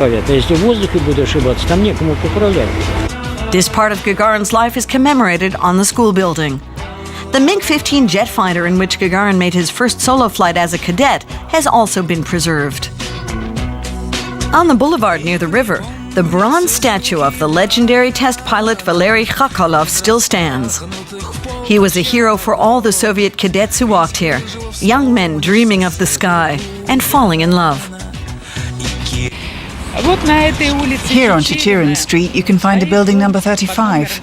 This part of Gagarin's life is commemorated on the school building. The MiG-15 jet fighter in which Gagarin made his first solo flight as a cadet has also been preserved. On the boulevard near the river, the bronze statue of the legendary test pilot Yuri Gagarin still stands. He was a hero for all the Soviet cadets who walked here, young men dreaming of the sky and falling in love. Here on Checherin Street, you can find a building number 35.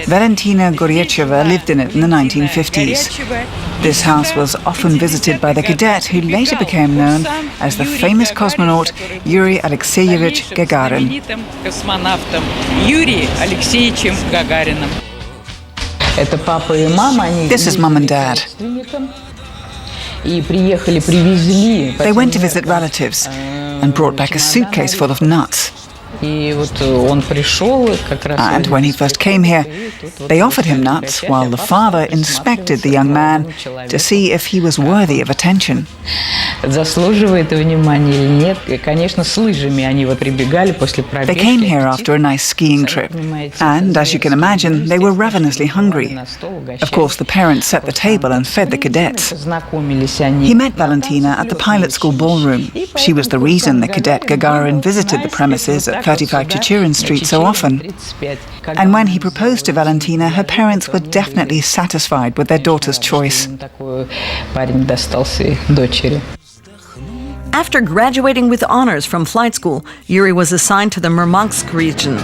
Valentina Goryacheva lived in it in the 1950s. This house was often visited by the cadet who later became known as the famous cosmonaut Yuri Alexeyevich Gagarin. This is Mum and Dad. They went to visit relatives and brought back a suitcase full of nuts. And when he first came here, they offered him nuts while the father inspected the young man to see if he was worthy of attention. They came here after a nice skiing trip, and as you can imagine, they were ravenously hungry. Of course, the parents set the table and fed the cadets. He met Valentina at the pilot school ballroom. She was the reason the cadet Gagarin visited the premises at 35 Checherin Street so often. And when he proposed to Valentina, her parents were definitely satisfied with their daughter's choice. After graduating with honors from flight school, Yuri was assigned to the Murmansk region.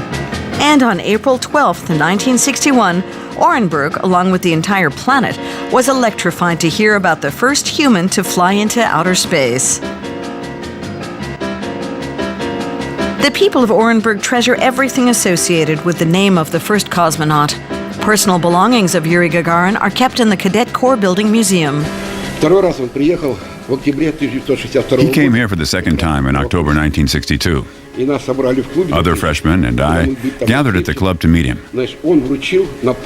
And on April 12, 1961, Orenburg, along with the entire planet, was electrified to hear about the first human to fly into outer space. The people of Orenburg treasure everything associated with the name of the first cosmonaut. Personal belongings of Yuri Gagarin are kept in the Cadet Corps Building Museum. He came here for the second time in October 1962. Other freshmen and I gathered at the club to meet him.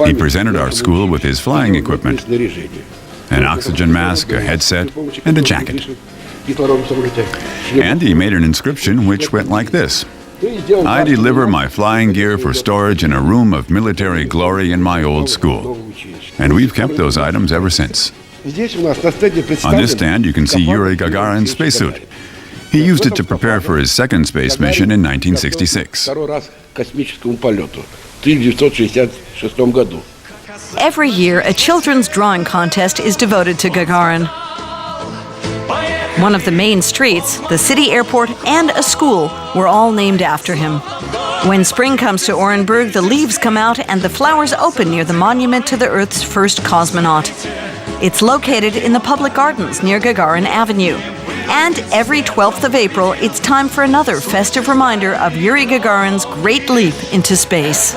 He presented our school with his flying equipment, an oxygen mask, a headset, and a jacket. And he made an inscription which went like this: "I deliver my flying gear for storage in a room of military glory in my old school." And we've kept those items ever since. On this stand, you can see Yuri Gagarin's spacesuit. He used it to prepare for his second space mission in 1966. Every year, a children's drawing contest is devoted to Gagarin. One of the main streets, the city airport, and a school were all named after him. When spring comes to Orenburg, the leaves come out and the flowers open near the monument to the Earth's first cosmonaut. It's located in the public gardens near Gagarin Avenue. And every 12th of April, it's time for another festive reminder of Yuri Gagarin's great leap into space.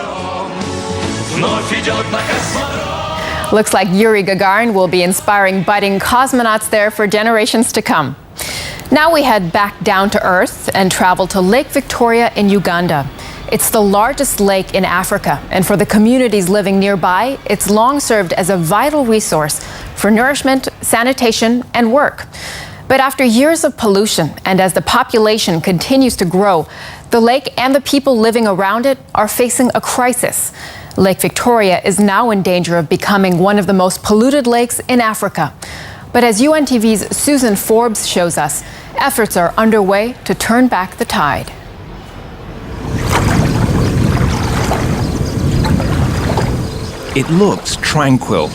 Looks like Yuri Gagarin will be inspiring budding cosmonauts there for generations to come. Now we head back down to Earth and travel to Lake Victoria in Uganda. It's the largest lake in Africa, and for the communities living nearby, it's long served as a vital resource for nourishment, sanitation, and work. But after years of pollution and as the population continues to grow, the lake and the people living around it are facing a crisis. Lake Victoria is now in danger of becoming one of the most polluted lakes in Africa. But as UNTV's Susan Forbes shows us, efforts are underway to turn back the tide. It looks tranquil,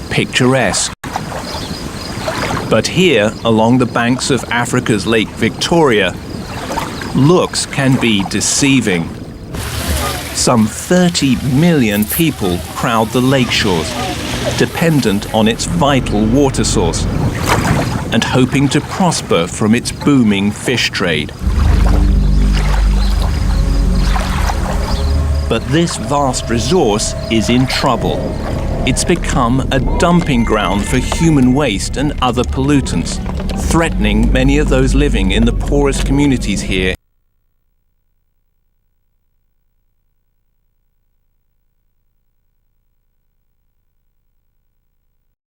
picturesque. But here, along the banks of Africa's Lake Victoria, looks can be deceiving. Some 30 million people crowd the lakeshores, dependent on its vital water source, and hoping to prosper from its booming fish trade. But this vast resource is in trouble. It's become a dumping ground for human waste and other pollutants, threatening many of those living in the poorest communities here